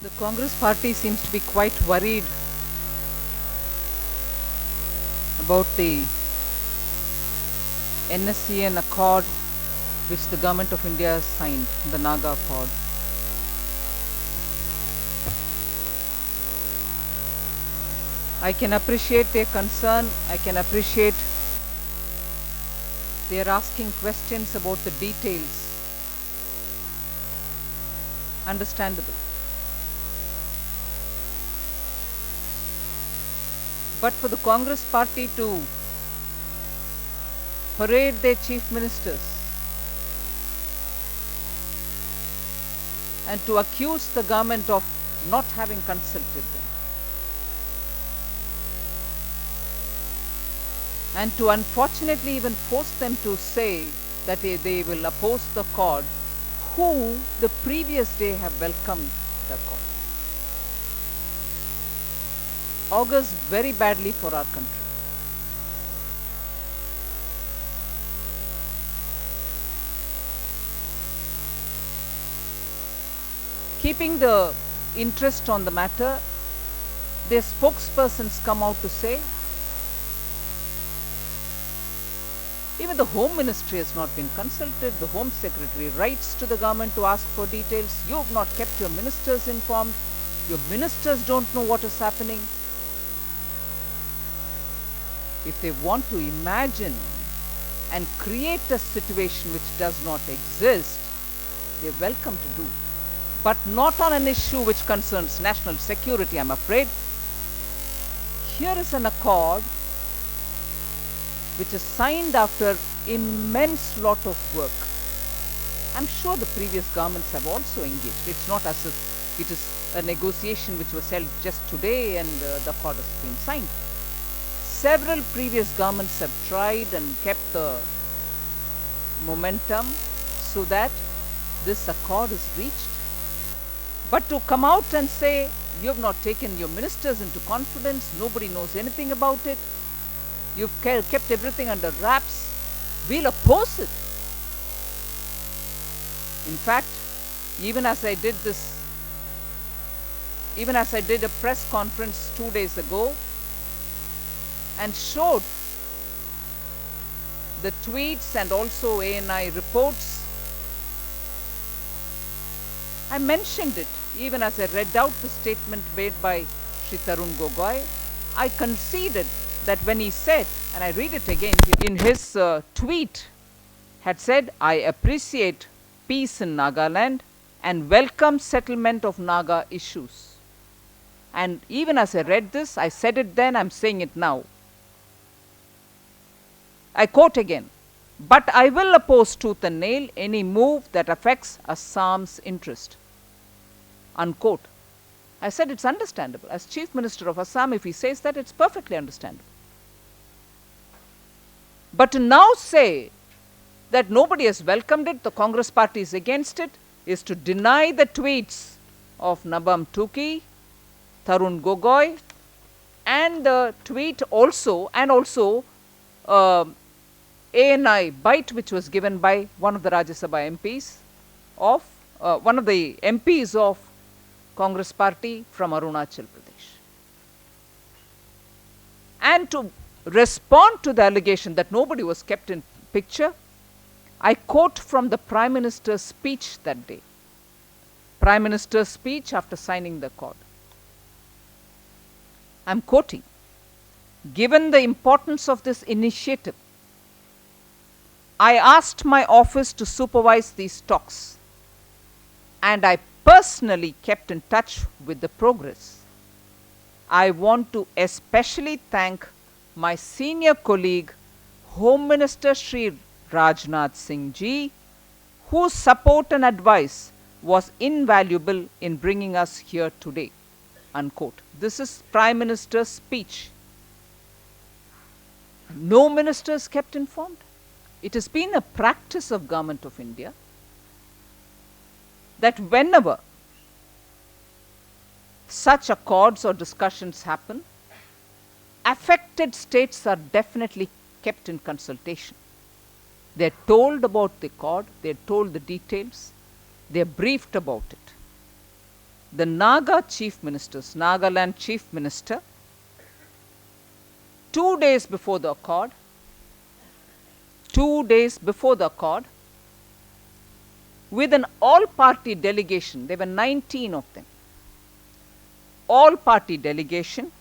The Congress party seems to be quite worried about the NSCN accord which the government of India has signed, the Naga accord. I can appreciate their concern. I can appreciate they are asking questions about the details. Understandable. But for the Congress party to parade their chief ministers and to accuse the government of not having consulted them and to unfortunately even force them to say that they will oppose the accord, who the previous day have welcomed the accord, augurs very badly for our country. Keeping the interest on the matter, their spokespersons come out to say, even the Home Ministry has not been consulted. The Home Secretary writes to the government to ask for details. You have not kept your ministers informed. Your ministers don't know what is happening. If they want to imagine and create a situation which does not exist, they are welcome to do. But not on an issue which concerns national security, I'm afraid. Here is an accord which is signed after immense lot of work. I'm sure the previous governments have also engaged. It's not as if it is a negotiation which was held just today and the accord has been signed. Several previous governments have tried and kept the momentum so that this accord is reached. But to come out and say, you have not taken your ministers into confidence, nobody knows anything about it, you've kept everything under wraps, we'll oppose it. In fact, even as I did a press conference 2 days ago and showed the tweets and also ANI reports, I mentioned it even as I read out the statement made by Shri Tarun Gogoi. I conceded that when he said, and I read it again, in his tweet had said, I appreciate peace in Nagaland and welcome settlement of Naga issues. And even as I read this, I said it then, I'm saying it now. I quote again, but I will oppose tooth and nail any move that affects Assam's interest. Unquote. I said it's understandable. As Chief Minister of Assam, if he says that, it's perfectly understandable. But to now say that nobody has welcomed it, the Congress party is against it, is to deny the tweets of Nabam Tuki, Tarun Gogoi, and the tweet also, and also ANI bite which was given by one of the Rajya Sabha MPs of, one of the MPs of Congress party from Arunachal Pradesh. And to respond to the allegation that nobody was kept in picture, I quote from the Prime Minister's speech that day. Prime Minister's speech after signing the accord. I'm quoting, given the importance of this initiative, I asked my office to supervise these talks and I personally kept in touch with the progress. I want to especially thank my senior colleague, Home Minister Shri Rajnath Singh Ji, whose support and advice was invaluable in bringing us here today. Unquote. This is Prime Minister's speech. No ministers kept informed. It has been a practice of Government of India that whenever such accords or discussions happen, affected states are definitely kept in consultation. They are told about the accord, they are told the details, they are briefed about it. the Naga chief ministers, Nagaland chief minister, 2 days before the accord, 2 days before the accord, with an all-party delegation, there were 19 of them, all-party delegation,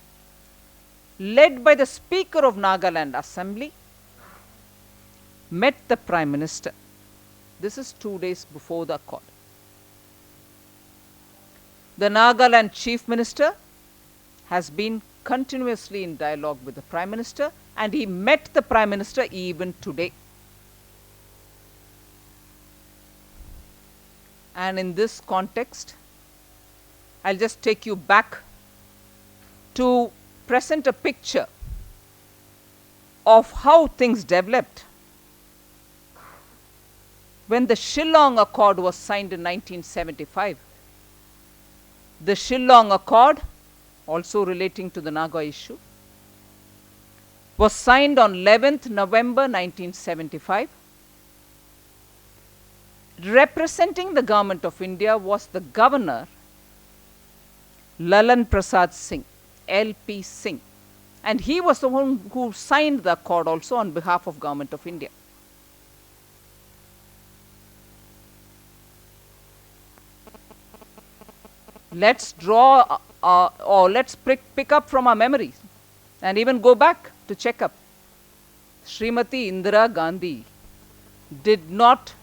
led by the Speaker of Nagaland Assembly, met the Prime Minister. This is 2 days before the accord. The Nagaland Chief Minister has been continuously in dialogue with the Prime Minister, and he met the Prime Minister even today. And in this context, I'll just take you back to present a picture of how things developed when the Shillong Accord was signed in 1975. The Shillong Accord, also relating to the Naga issue, was signed on 11th November 1975. Representing the Government of India was the Governor, Lalan Prasad Singh, LP Singh. And he was the one who signed the accord also on behalf of Government of India. Let's draw or let's pick up from our memories and even go back to check up. Srimati Indira Gandhi did not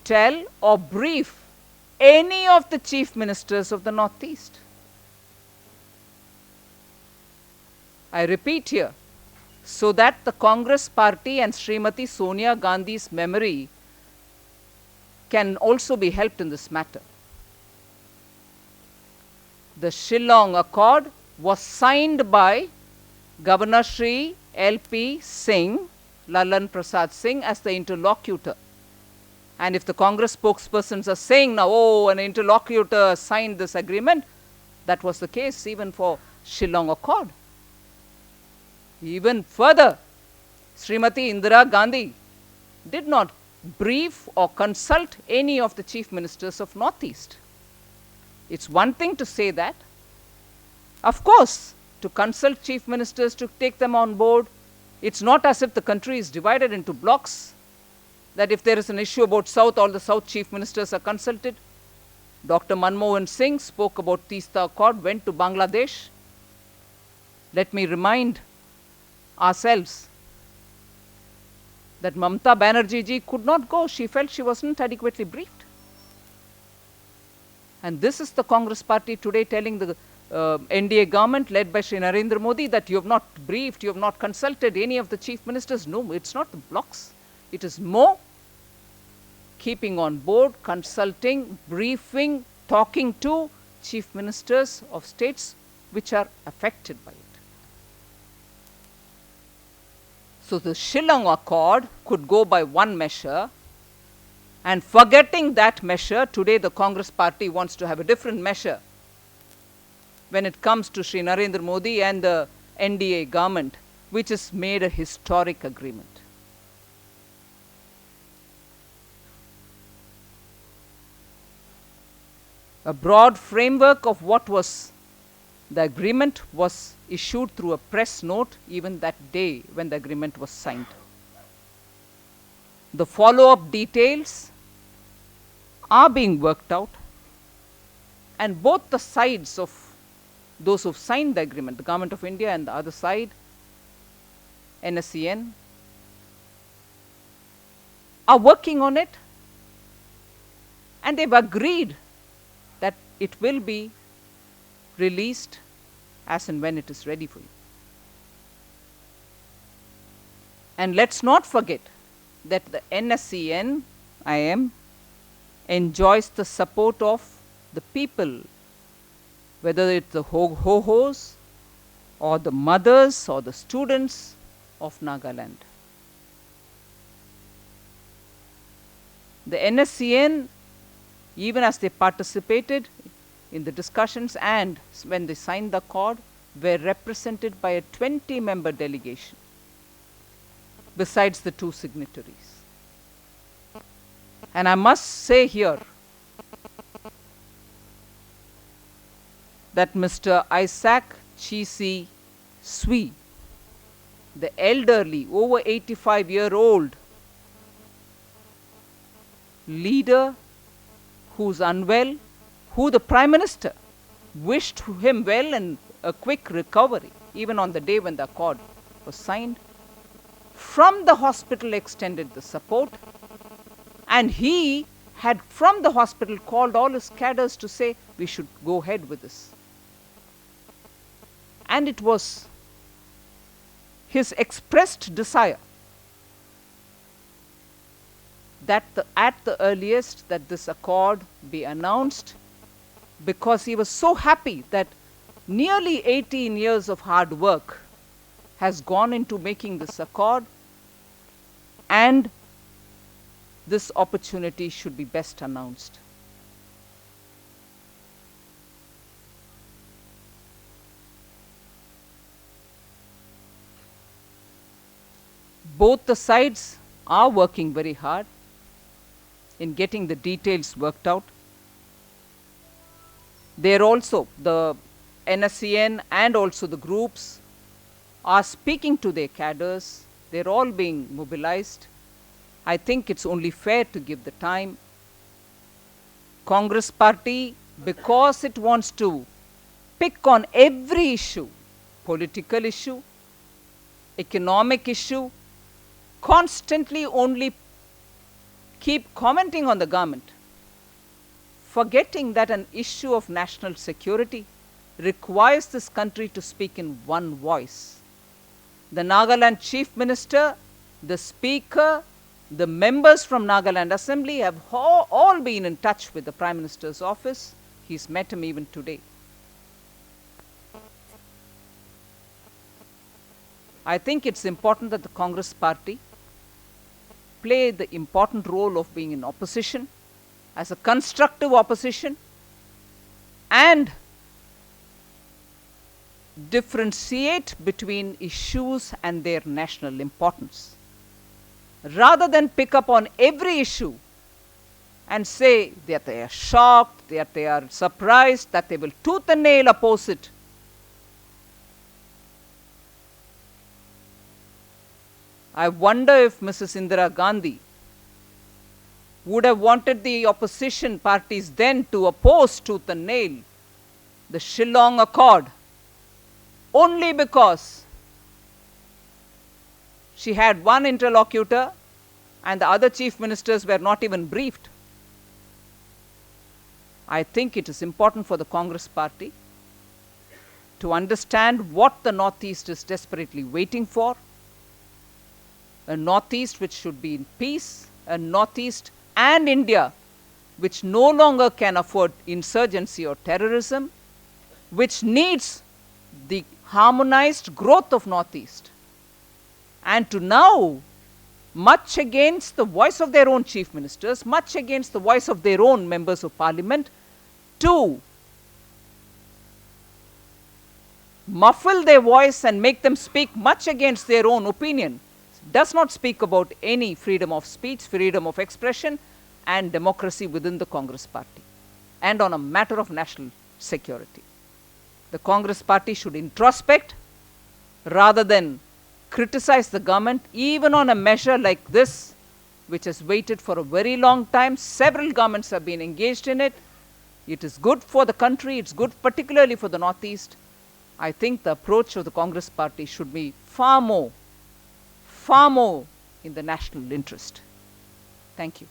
tell or brief any of the chief ministers of the Northeast. I repeat here, so that the Congress party and Srimati Sonia Gandhi's memory can also be helped in this matter. The Shillong Accord was signed by Governor Shri LP Singh, Lalan Prasad Singh, as the interlocutor. And if the Congress spokespersons are saying now, oh, an interlocutor signed this agreement, that was the case even for Shillong Accord. Even further, Srimati Indira Gandhi did not brief or consult any of the chief ministers of Northeast. It's one thing to say that. Of course, to consult chief ministers, to take them on board, it's not as if the country is divided into blocks, that if there is an issue about South, all the South chief ministers are consulted. Dr. Manmohan Singh spoke about Teesta Accord, went to Bangladesh. Let me remind ourselves that Mamata Banerjee ji could not go. She felt she wasn't adequately briefed. And this is the Congress party today telling the NDA government led by Shri Narendra Modi that you have not briefed, you have not consulted any of the chief ministers. No, it's not the blocks. It is more keeping on board, consulting, briefing, talking to chief ministers of states which are affected by it. So the Shillong Accord could go by one measure, and forgetting that measure, today the Congress party wants to have a different measure when it comes to Shri Narendra Modi and the NDA government, which has made a historic agreement. A broad framework of what was the agreement was issued through a press note even that day when the agreement was signed. The follow-up details are being worked out, and both the sides of those who've signed the agreement, the Government of India and the other side, NSCN, are working on it, and they've agreed that it will be released as and when it is ready for you. And let's not forget that the NSCN, IM, enjoys the support of the people, whether it's the ho-hos or the mothers or the students of Nagaland. The NSCN, even as they participated in the discussions and when they signed the accord, were represented by a 20-member delegation, besides the two signatories. And I must say here that Mr. Isaac Chisi Sui, the elderly, over 85-year-old leader who's unwell, who the Prime Minister wished him well and a quick recovery, even on the day when the accord was signed, from the hospital extended the support, and he had from the hospital called all his cadres to say we should go ahead with this. And it was his expressed desire that at the earliest that this accord be announced, because he was so happy that nearly 18 years of hard work has gone into making this accord, and this opportunity should be best announced. Both the sides are working very hard in getting the details worked out. They're also, the NSCN and also the groups are speaking to their cadres. They're all being mobilized. I think it's only fair to give the time. Congress party, because it wants to pick on every issue, political issue, economic issue, constantly only keep commenting on the government, forgetting that an issue of national security requires this country to speak in one voice. The Nagaland Chief Minister, the Speaker, the members from Nagaland Assembly have all been in touch with the Prime Minister's office. He's met him even today. I think it's important that the Congress party play the important role of being in opposition, as a constructive opposition, and differentiate between issues and their national importance, rather than pick up on every issue and say that they are shocked, that they are surprised, that they will tooth and nail oppose it. I wonder if Mrs. Indira Gandhi would have wanted the opposition parties then to oppose tooth and nail the Shillong Accord, only because she had one interlocutor and the other chief ministers were not even briefed. I think it is important for the Congress party to understand what the Northeast is desperately waiting for. A Northeast which should be in peace, a Northeast and India which no longer can afford insurgency or terrorism, which needs the harmonized growth of Northeast. And to now, much against the voice of their own chief ministers, much against the voice of their own members of parliament, to muffle their voice and make them speak much against their own opinion, does not speak about any freedom of speech, freedom of expression, and democracy within the Congress party, and on a matter of national security. The Congress party should introspect rather than criticize the government, even on a measure like this, which has waited for a very long time. Several governments have been engaged in it. It is good for the country. It's good particularly for the Northeast. I think the approach of the Congress party should be far more in the national interest. Thank you.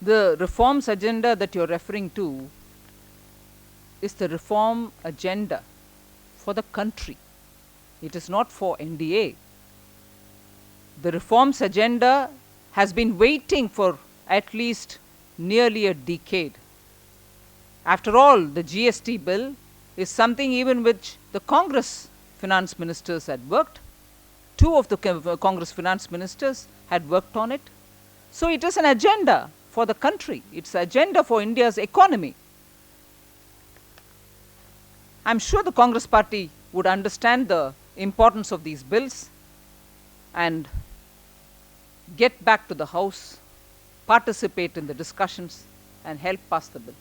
The reforms agenda that you're referring to is the reform agenda for the country. It is not for NDA. The reforms agenda has been waiting for at least nearly a decade. After all, the GST bill is something even which the Congress finance ministers had worked. Two of the Congress finance ministers had worked on it. So it is an agenda for the country. It's an agenda for India's economy. I'm sure the Congress party would understand the importance of these bills and get back to the House, participate in the discussions, and help pass the bill.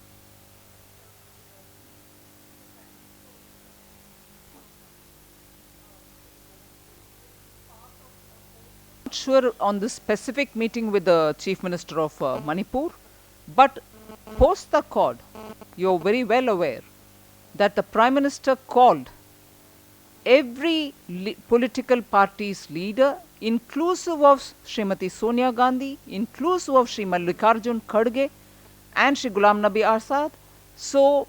Not sure on this specific meeting with the Chief Minister of Manipur, but post the accord, you're very well aware that the Prime Minister called every political party's leader, inclusive of Srimati Sonia Gandhi, inclusive of Sri Mallikarjun Kharge and Sri Ghulam Nabi Azad. So,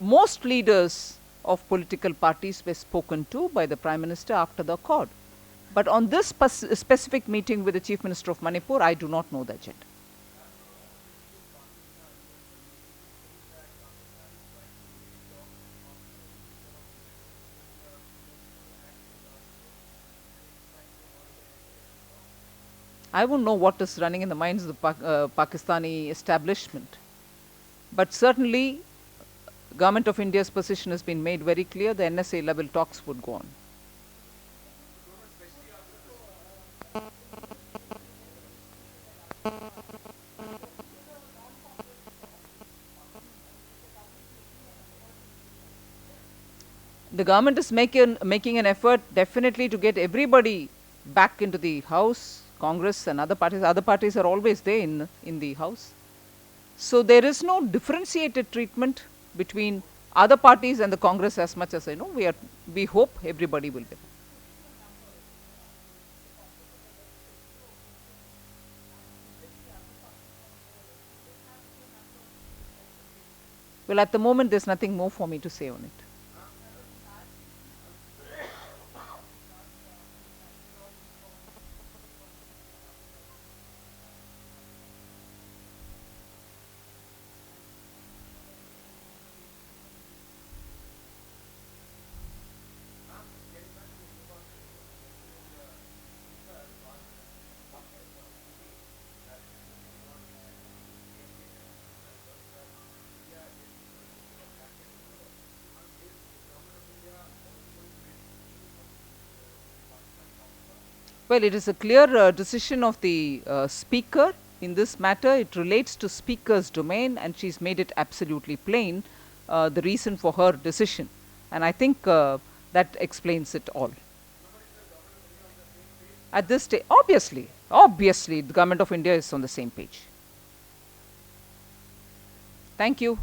most leaders of political parties were spoken to by the Prime Minister after the accord. But on this specific meeting with the Chief Minister of Manipur, I do not know the agenda. I won't know what is running in the minds of the Pakistani establishment. But certainly, Government of India's position has been made very clear. The NSA level talks would go on. The government is making an effort definitely to get everybody back into the House, Congress and other parties. Other parties are always there in the House. So there is no differentiated treatment between other parties and the Congress as much as I know. We hope everybody will be. Well, at the moment, there's nothing more for me to say on it. Well, it is a clear decision of the Speaker in this matter. It relates to Speaker's domain, and she's made it absolutely plain the reason for her decision. And I think that explains it all. At this stage, obviously, the Government of India is on the same page. Thank you.